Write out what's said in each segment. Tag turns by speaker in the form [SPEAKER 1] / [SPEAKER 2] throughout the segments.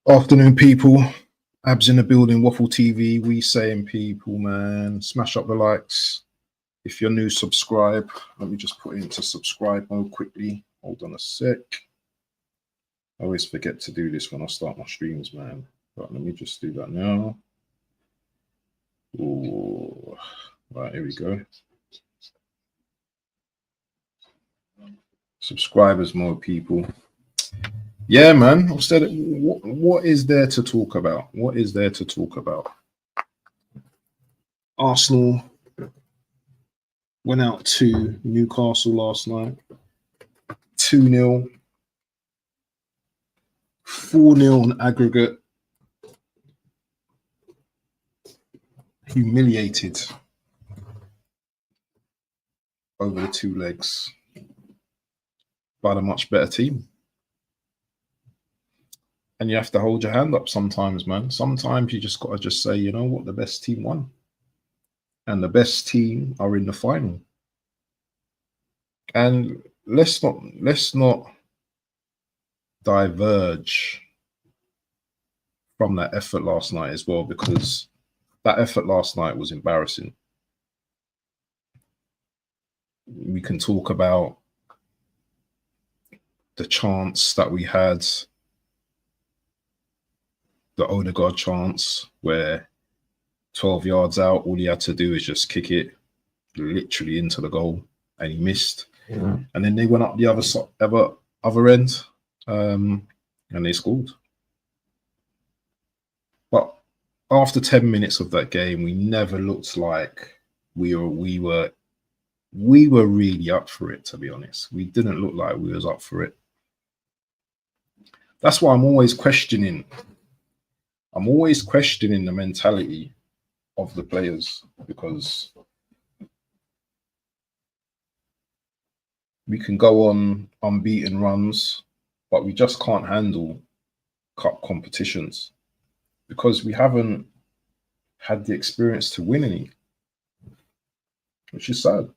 [SPEAKER 1] Afternoon, people. Abs in the building, Waffle TV. We saying, people, man, smash up the likes. If you're new, subscribe. Let me just put it into subscribe mode quickly. Hold on a sec. I always forget to do this when I start my streams, man. But let me just do that now. Ooh. Right, here we go. Subscribers mode, people. Yeah, man. What is there to talk about? What is there to talk about? Arsenal went out to Newcastle last night. 2-0. 4-0 on aggregate. Humiliated over the two legs by the much better team. And you have to hold your hand up sometimes, man. Sometimes you just got to just say, you know what, the best team won. And the best team are in the final. And let's not diverge from that effort last night as well, because that effort last night was embarrassing. We can talk about the chance that we had, the Odegaard chance, where 12 yards out, all he had to do is just kick it literally into the goal, and he missed. Yeah. And then they went up the other end, and they scored. But after 10 minutes of that game, we never looked like we were really up for it, to be honest. We didn't look like we was up for it. That's why I'm always questioning the mentality of the players, because we can go on unbeaten runs, but we just can't handle cup competitions because we haven't had the experience to win any, which is sad.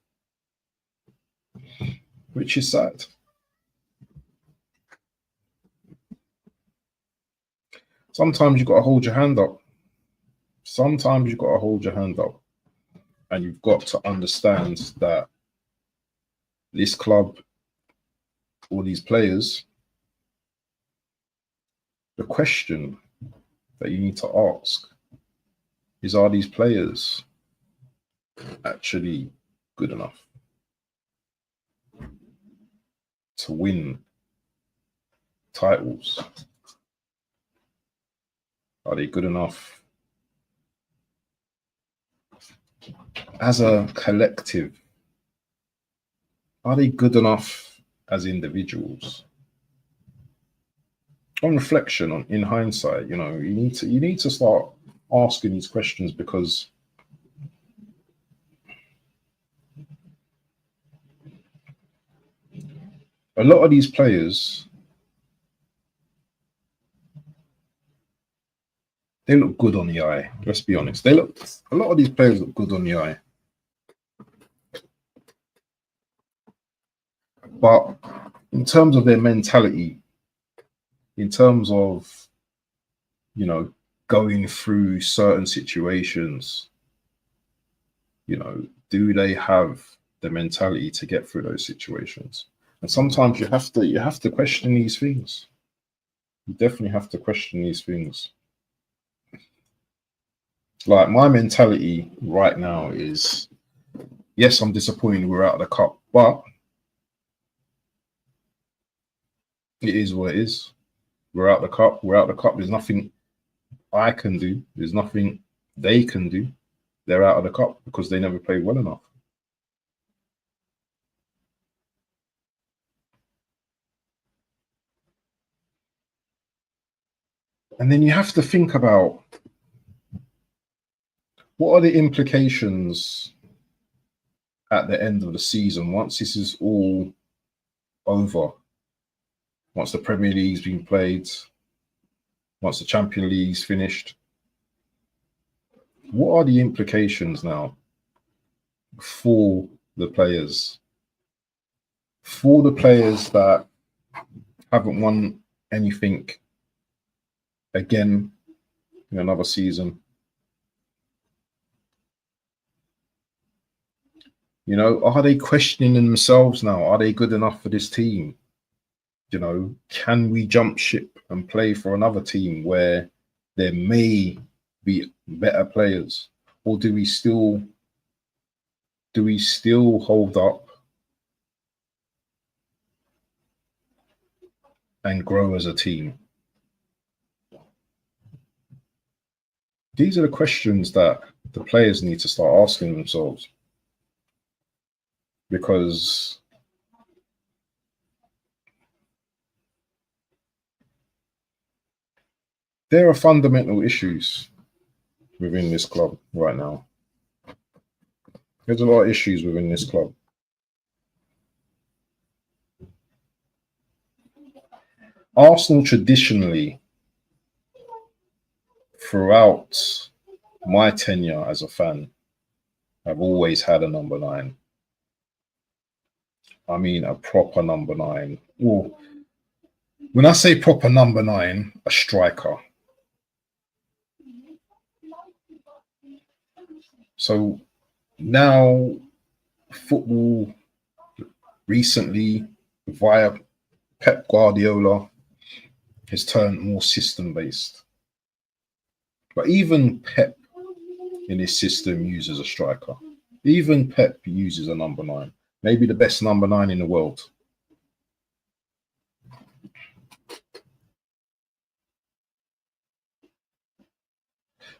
[SPEAKER 1] Sometimes you got to hold your hand up. And you've got to understand that this club, all these players, the question that you need to ask is, are these players actually good enough to win titles? Are they good enough as a collective? Are they good enough as individuals? On reflection, in hindsight, you know, you need to start asking these questions, because a lot of these players, they look good on the eye. Let's be honest. A lot of these players look good on the eye. But in terms of their mentality, in terms of, you know, going through certain situations, you know, do they have the mentality to get through those situations? And sometimes you have to question these things. You definitely have to question these things. Like, my mentality right now is, yes, I'm disappointed we're out of the cup, but it is what it is. We're out of the cup. There's nothing I can do. There's nothing they can do. They're out of the cup because they never played well enough. And then you have to think about, what are the implications at the end of the season, once this is all over? Once the Premier League's been played, once the Champions League's finished, what are the implications now for the players? For the players that haven't won anything again in another season, you know, are they questioning themselves now? Are they good enough for this team? You know, can we jump ship and play for another team where there may be better players, or do we still hold up and grow as a team? These are the questions that the players need to start asking themselves, because there are fundamental issues within this club right now. There's a lot of issues within this club. Arsenal traditionally, throughout my tenure as a fan, have always had a number 9. I mean, a proper number 9. Well, when I say proper number 9, a striker. So now football recently, via Pep Guardiola, has turned more system-based. But even Pep in his system uses a striker. Even Pep uses a number 9. Maybe the best number 9 in the world.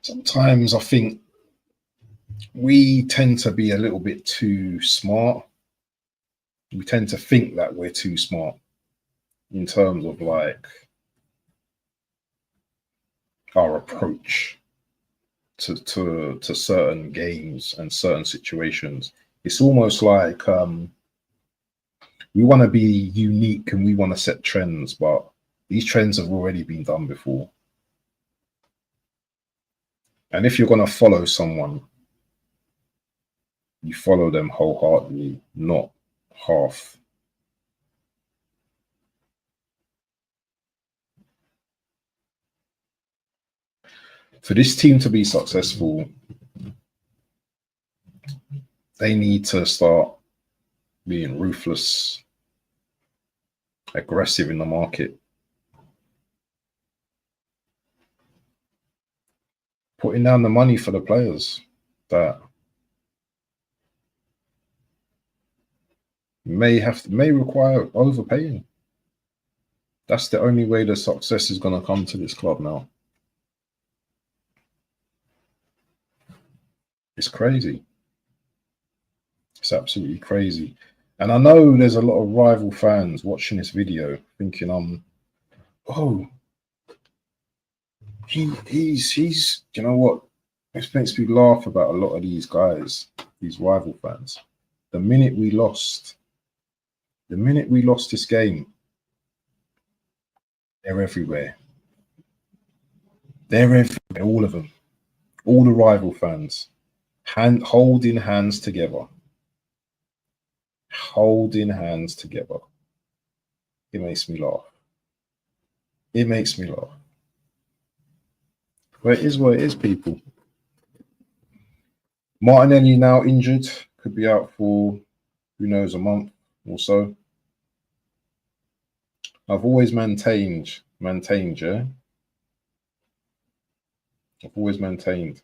[SPEAKER 1] Sometimes I think we tend to be a little bit too smart. We tend to think that we're too smart in terms of like our approach to certain games and certain situations. It's almost like we want to be unique and we want to set trends, but these trends have already been done before. And if you're going to follow someone, you follow them wholeheartedly, not half. For this team to be successful, they need to start being ruthless, aggressive in the market, putting down the money for the players that may require overpaying. That's the only way the success is going to come to this club now. It's crazy. It's absolutely crazy. And I know there's a lot of rival fans watching this video thinking, oh, he's you know what? It makes me laugh about a lot of these guys, these rival fans. The minute we lost this game, they're everywhere. They're everywhere, all of them. All the rival fans. Holding hands together. Holding hands together. It makes me laugh. It makes me laugh. But it is what it is, people. Martinelli now injured. Could be out for, who knows, a month or so. I've always maintained, yeah? I've always maintained.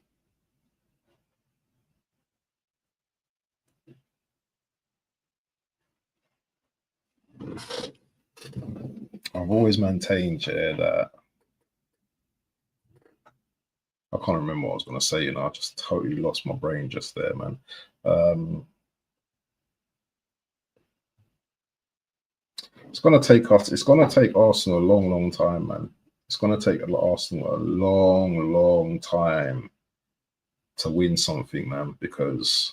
[SPEAKER 1] I've always maintained, yeah, that I can't remember what I was going to say, you know, I just totally lost my brain just there, man. It's going to take Arsenal a long, long time, man. It's going to take Arsenal a long, long time to win something, man, because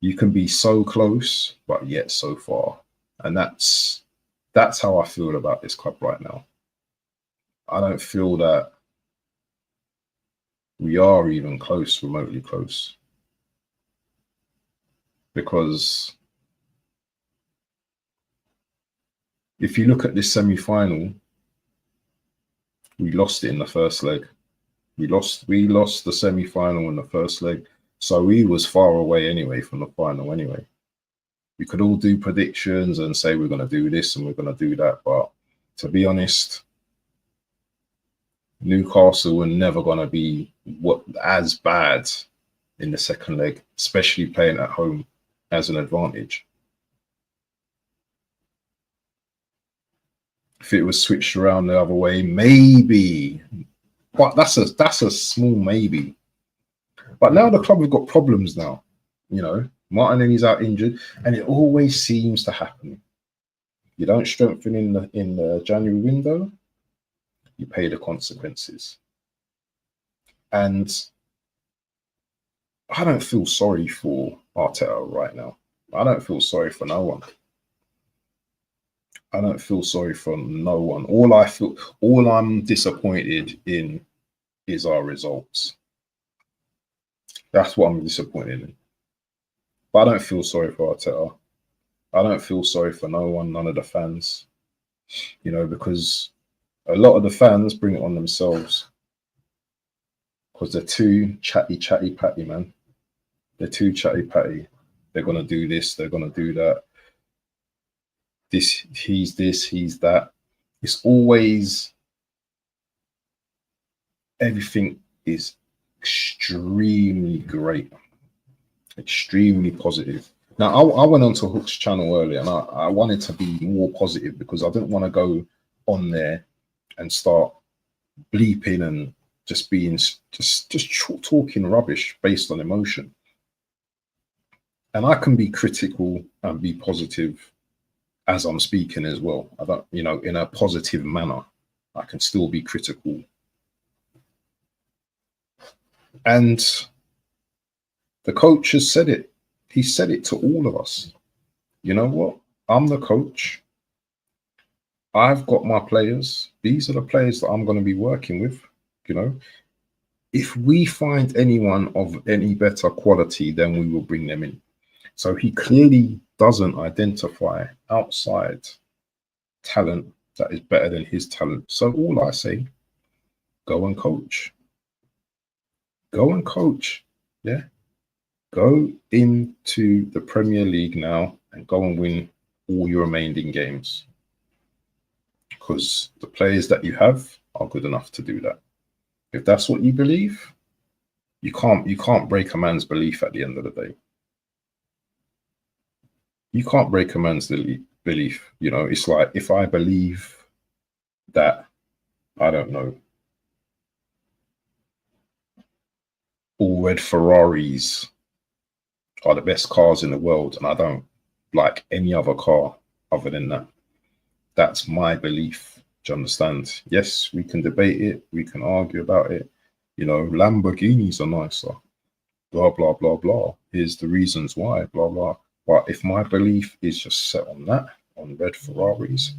[SPEAKER 1] you can be so close, but yet so far. And that's how I feel about this club right now. I don't feel that we are even close, remotely close. Because If you look at this semi-final, we lost it in the first leg. We lost the semi-final in the first leg. So we was far away anyway from the final anyway. We could all do predictions and say we're going to do this and we're going to do that. But to be honest, Newcastle were never going to be as bad in the second leg, especially playing at home as an advantage. If it was switched around the other way, maybe. But that's a small maybe. But now the club have got problems now. You know, Martinelli's out injured, and it always seems to happen. You don't strengthen in the January window, you pay the consequences. And I don't feel sorry for Arteta right now. I don't feel sorry for no one. I don't feel sorry for no one. All I'm disappointed in is our results. That's what I'm disappointed in. But I don't feel sorry for Arteta. I don't feel sorry for no one, none of the fans. You know, because a lot of the fans bring it on themselves. Because they're too chatty-patty, man. They're too chatty-patty. They're going to do this, they're going to do that. He's this, he's that. It's always, everything is extremely great, extremely positive. Now, I went onto Hook's channel earlier and I wanted to be more positive because I didn't want to go on there and start bleeping and just being just talking rubbish based on emotion. And I can be critical and be positive as I'm speaking as well. I don't, you know, in a positive manner. I can still be critical. And the coach has said it. He said it to all of us. You know what? I'm the coach. I've got my players. These are the players that I'm going to be working with. You know, if we find anyone of any better quality, then we will bring them in. So he clearly doesn't identify outside talent that is better than his talent. So all I say, go and coach. Go and coach. Yeah. Go into the Premier League now and go and win all your remaining games. Because the players that you have are good enough to do that. If that's what you believe, you can't break a man's belief at the end of the day. You can't break a man's belief. You know, it's like if I believe that, I don't know, all red Ferraris are the best cars in the world and I don't like any other car other than that. That's my belief. Do you understand? Yes, we can debate it. We can argue about it. You know, Lamborghinis are nicer. Blah, blah, blah, blah. Here's the reasons why, blah, blah. But if my belief is just set on that, on red Ferraris,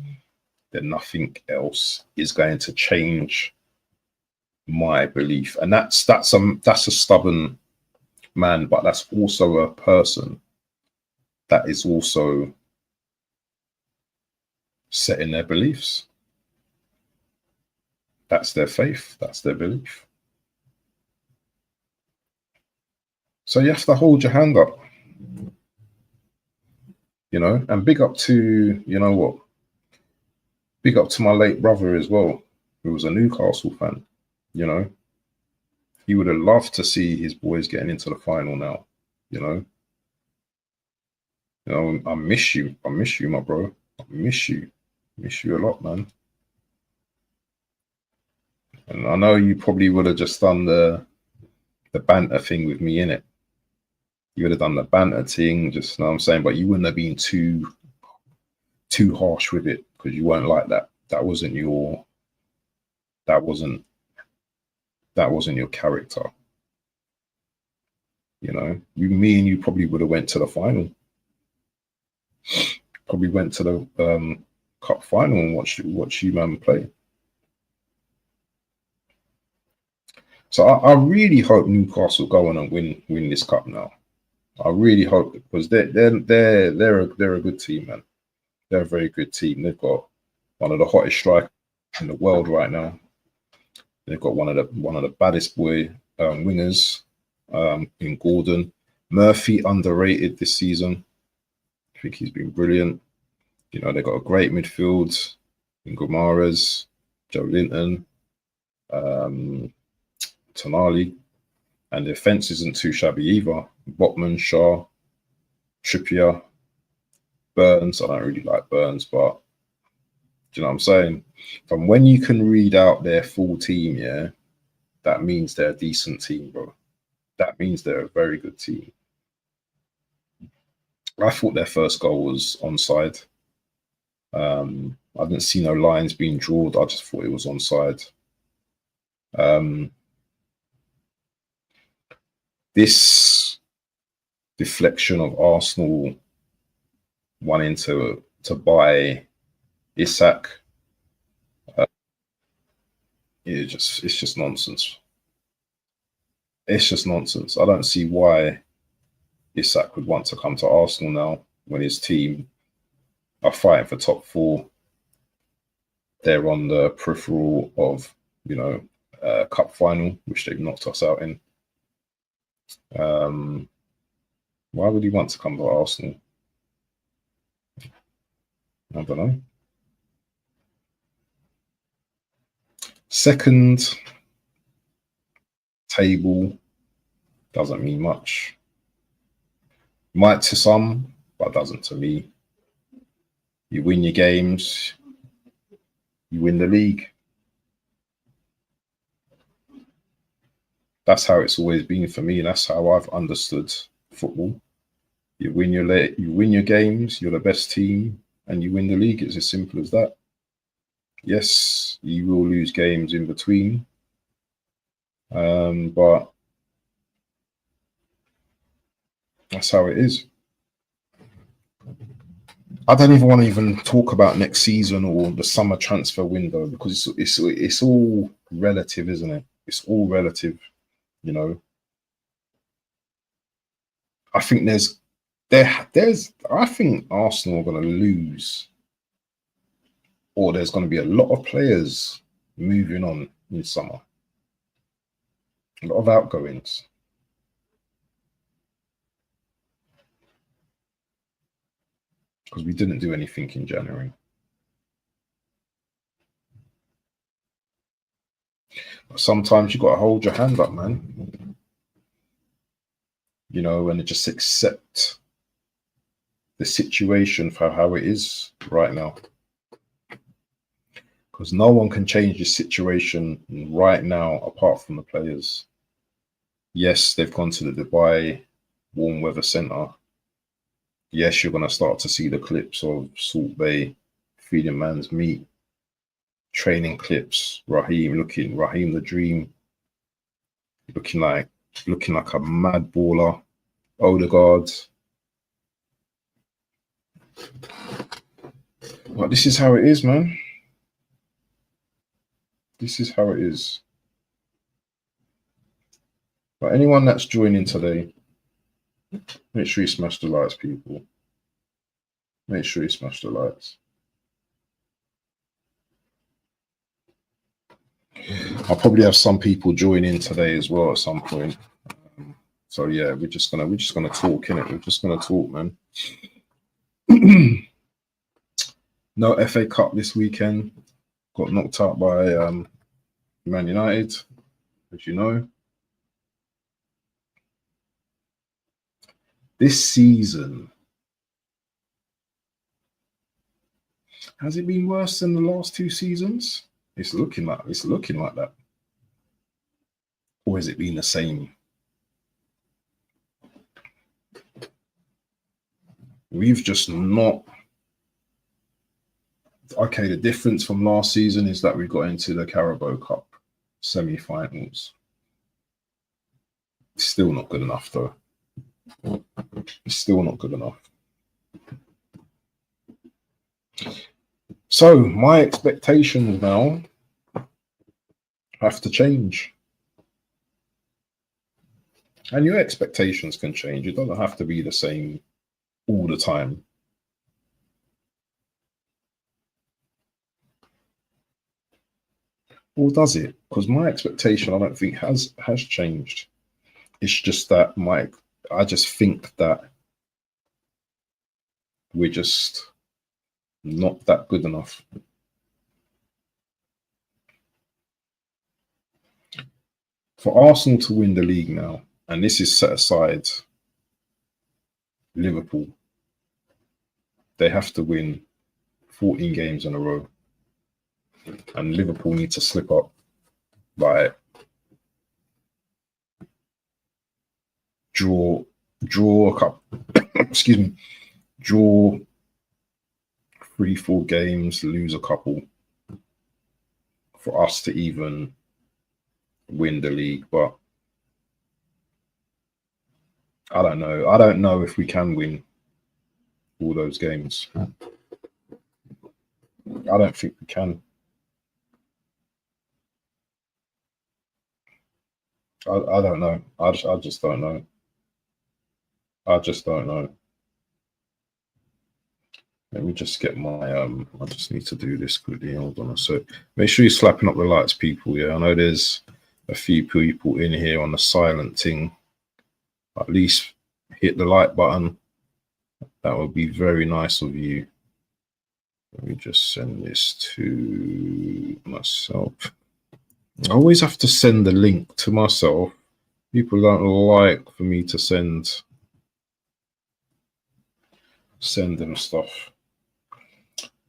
[SPEAKER 1] then nothing else is going to change my belief. And that's a stubborn man, but that's also a person that is also set in their beliefs. That's their faith. That's their belief. So you have to hold your hand up. You know, and big up to, you know what, big up to my late brother as well, who was a Newcastle fan. You know, he would have loved to see his boys getting into the final now. You know, I miss you. I miss you, my bro. I miss you. Miss you a lot, man. And I know you probably would have just done the banter thing with me, innit? You would have done the banter thing, just, you know what I'm saying? But you wouldn't have been too harsh with it because you weren't like that. That wasn't your character. You know, me and you probably would have went to the final. Probably went to the cup final and watch you man play. So I really hope Newcastle go on and win this cup now. I really hope, because they're a good team, man. They're a very good team. They've got one of the hottest strikers in the world right now. They've got one of the baddest wingers in Gordon. Murphy underrated this season. I think he's been brilliant. You know, they've got a great midfield in Gomares, Joe Linton, Tonali, and the defense isn't too shabby either. Botman, Shaw, Trippier, Burns. I don't really like Burns, but do you know what I'm saying? From when you can read out their full team, yeah, that means they're a decent team, bro. That means they're a very good team. I thought their first goal was onside. I didn't see no lines being drawn. I just thought it was onside. This deflection of Arsenal wanting to buy Isak, it's just nonsense. It's just nonsense. I don't see why Isak would want to come to Arsenal now when his team are fighting for top four. They're on the peripheral of, you know, cup final, which they've knocked us out in. Why would he want to come to Arsenal? I don't know. Second table doesn't mean much. Might to some, but doesn't to me. You win your games, you win the league. That's how it's always been for me. That's how I've understood football. You win your games, you're the best team, and you win the league. It's as simple as that. Yes, you will lose games in between, but that's how it is. I don't even want to even talk about next season or the summer transfer window, because it's all relative, isn't it? It's all relative, you know. I think I think Arsenal are going to lose, or there's going to be a lot of players moving on in summer. A lot of outgoings. Because we didn't do anything in January. But sometimes you got to hold your hand up, man. You know, and just accept the situation for how it is right now. Because no one can change the situation right now apart from the players. Yes, they've gone to the Dubai Warm Weather Centre. Yes, you're going to start to see the clips of Salt Bay feeding man's meat, training clips, Raheem the Dream, looking like a mad baller, Odegaard. But this is how it is, man. This is how it is. But anyone that's joining today, make sure you smash the likes, people. Make sure you smash the likes. I'll probably have some people join in today as well at some point. So yeah, we're just gonna talk, innit? We're just gonna talk, man. No FA Cup this weekend. Got knocked out by Man United, as you know. This season, has it been worse than the last two seasons? It's looking like that. Or has it been the same? We've just not. Okay, the difference from last season is that we got into the Carabao Cup semi-finals. It's still not good enough, though. It's still not good enough. So my expectations now have to change. And your expectations can change. It doesn't have to be the same all the time. Or does it? Because my expectation, I don't think has changed. It's just that I just think that we're just not that good enough. For Arsenal to win the league now, and this is set aside Liverpool, they have to win 14 games in a row. And Liverpool need to slip up by draw a couple, excuse me, draw 3-4 games, lose a couple for us to even win the league. But I don't know. I don't know if we can win all those games. I don't think we can. I don't know. I just don't know. I just don't know. Let me just get my I just need to do this quickly. Hold on a sec. Make sure you're slapping up the lights, people. Yeah, I know there's a few people in here on the silent thing. At least hit the like button. That would be very nice of you. Let me just send this to myself. I always have to send the link to myself. People don't like for me to send them stuff.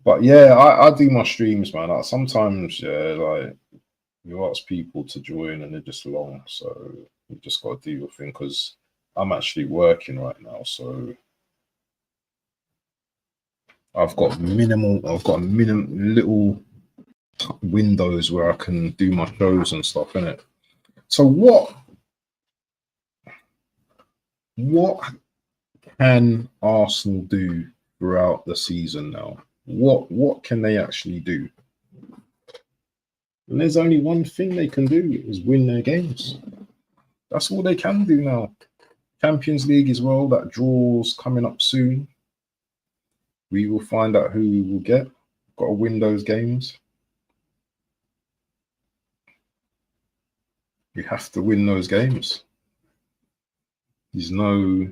[SPEAKER 1] But yeah, I do my streams, man. Like sometimes, yeah, like you ask people to join and they're just long, so you just got to do your thing. Because I'm actually working right now, so I've got minimal little windows where I can do my shows and stuff in it. So what can Arsenal do throughout the season now? What can they actually do? And there's only one thing they can do is win their games. That's all they can do now. Champions League as well, that draw's coming up soon. We will find out who we will get. Got to win those games. You have to win those games. There's no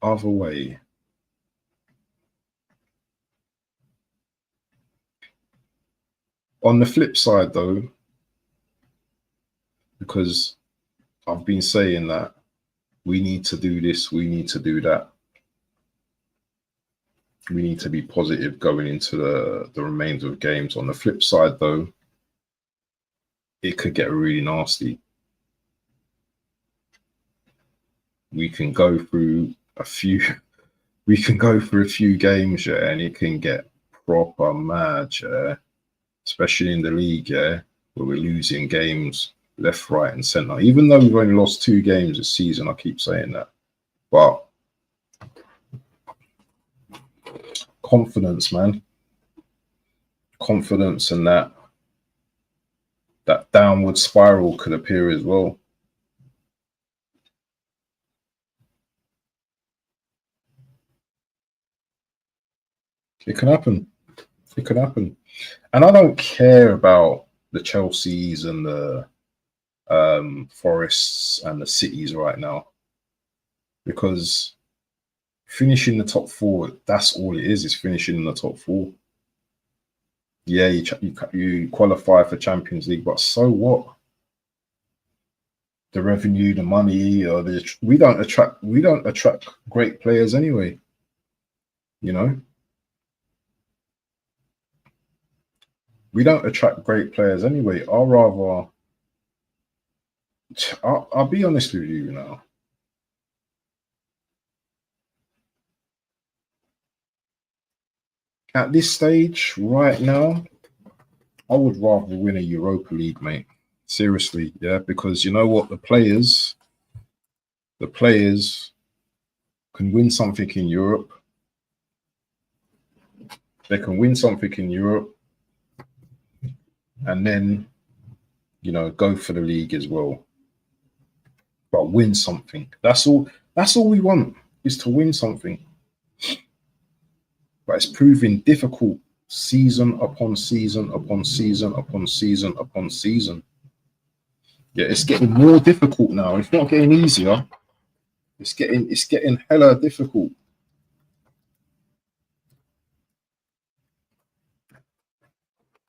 [SPEAKER 1] other way. On the flip side, though, because I've been saying that we need to do this, we need to do that. We need to be positive going into the remainder of games. On the flip side, though, it could get really nasty. We can go through a few games, yeah, and it can get proper mad, yeah, especially in the league, yeah, where we're losing games left, right, and centre. Even though we've only lost 2 games this season, I keep saying that. But confidence, man. Confidence, and that downward spiral could appear as well. It can happen. It could happen. And I don't care about the Chelseas and the Forests and the Cities right now, because finishing the top 4, that's all it is finishing in the top 4. Yeah, you qualify for Champions League, but so what? The revenue, the money, or we don't attract great players anyway. You know, we don't attract great players anyway. I'll be honest with you now. At this stage, right now, I would rather win a Europa League, mate. Seriously, yeah, because you know what? The players can win something in Europe. They can win something in Europe, and then, you know, go for the league as well. But win something. That's all we want, is to win something. But it's proving difficult season upon season upon season upon season upon season. Yeah, it's getting more difficult now. It's not getting easier. It's getting hella difficult.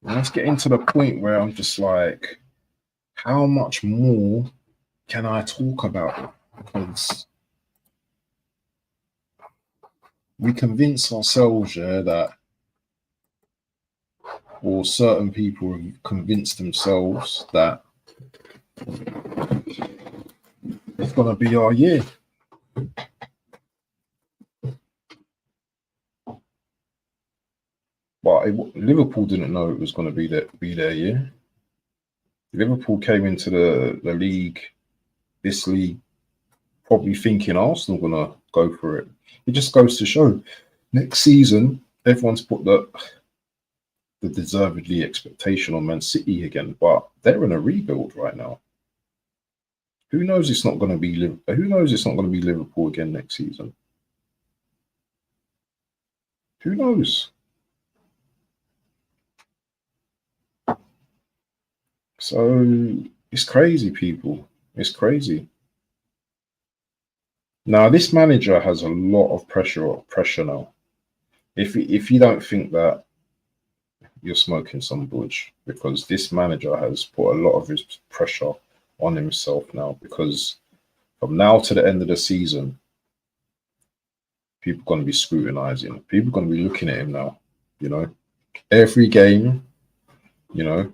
[SPEAKER 1] And it's getting to the point where I'm just like, how much more can I talk about it? Because we convince ourselves, yeah, that, or certain people have convinced themselves that it's gonna be our year. But Liverpool didn't know it was going to be their year. Liverpool came into the league, this league, probably thinking Arsenal gonna go for it. It just goes to show next season everyone's put the deservedly expectation on Man City again, but they're in a rebuild right now. Who knows it's not going to be Liverpool again next season? Who knows? So it's crazy, people. It's crazy. Now this manager has a lot of pressure now. If you don't think that, you're smoking some budge, because this manager has put a lot of his pressure on himself now, because from now to the end of the season, people are going to be scrutinizing. People are going to be looking at him now. You know, every game, you know,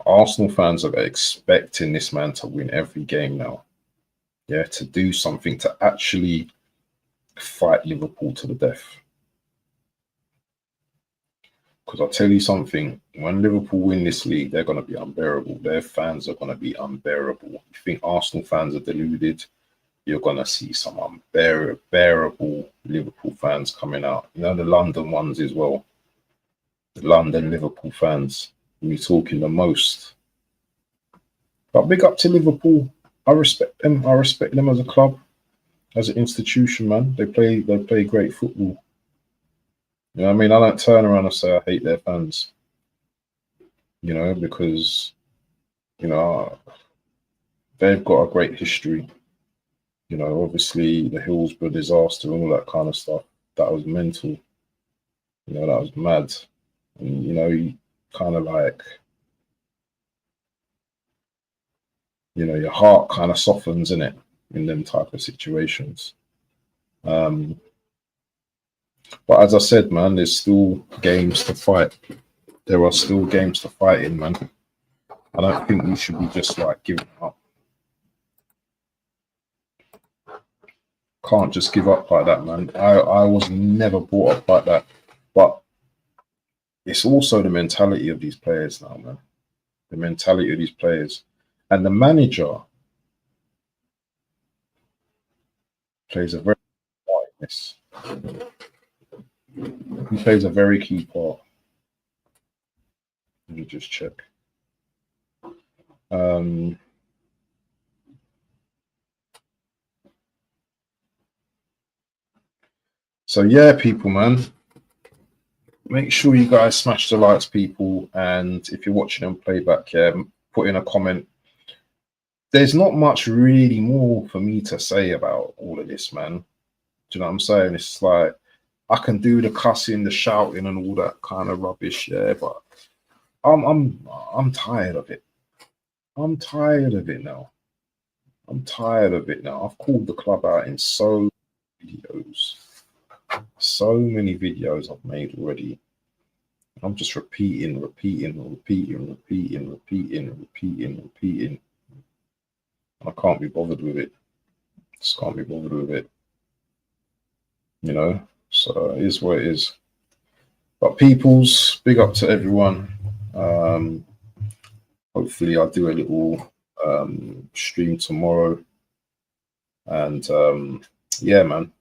[SPEAKER 1] Arsenal fans are expecting this man to win every game now. Yeah, to do something, to actually fight Liverpool to the death. Because I'll tell you something, when Liverpool win this league, they're going to be unbearable. Their fans are going to be unbearable. You think Arsenal fans are deluded? You're going to see some unbearable Liverpool fans coming out. You know, the London ones as well. The London Liverpool fans. We're talking the most. But big up to Liverpool. I respect them. I respect them as a club, as an institution, man. They play great football. You know what I mean? I don't turn around and say I hate their fans. You know, because, you know, they've got a great history. You know, obviously the Hillsborough disaster and all that kind of stuff. That was mental. You know, that was mad. And, you know, you kind of like, you know, your heart kind of softens in it, in them type of situations. But as I said, man, there's still games to fight. There are still games to fight in, man. I don't think we should be just like giving up. Can't just give up like that, man. I was never brought up like that. But it's also the mentality of these players now, man. The mentality of these players. And the manager plays a very part in this. He plays a very key part. Let me just check. So yeah, people, man. Make sure you guys smash the likes, people. And if you're watching on playback, yeah, put in a comment. There's not much really more for me to say about all of this, man. Do you know what I'm saying? It's like, I can do the cussing, the shouting, and all that kind of rubbish, yeah, but I'm tired of it. I'm tired of it now. I'm tired of it now. I've called the club out in so many videos. So many videos I've made already. I'm just repeating. I can't be bothered with it. Just can't be bothered with it. You know? So it is what it is. But peoples, big up to everyone. Hopefully I'll do a little stream tomorrow. And yeah, man.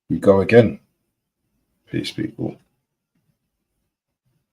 [SPEAKER 1] We go again. Peace, people.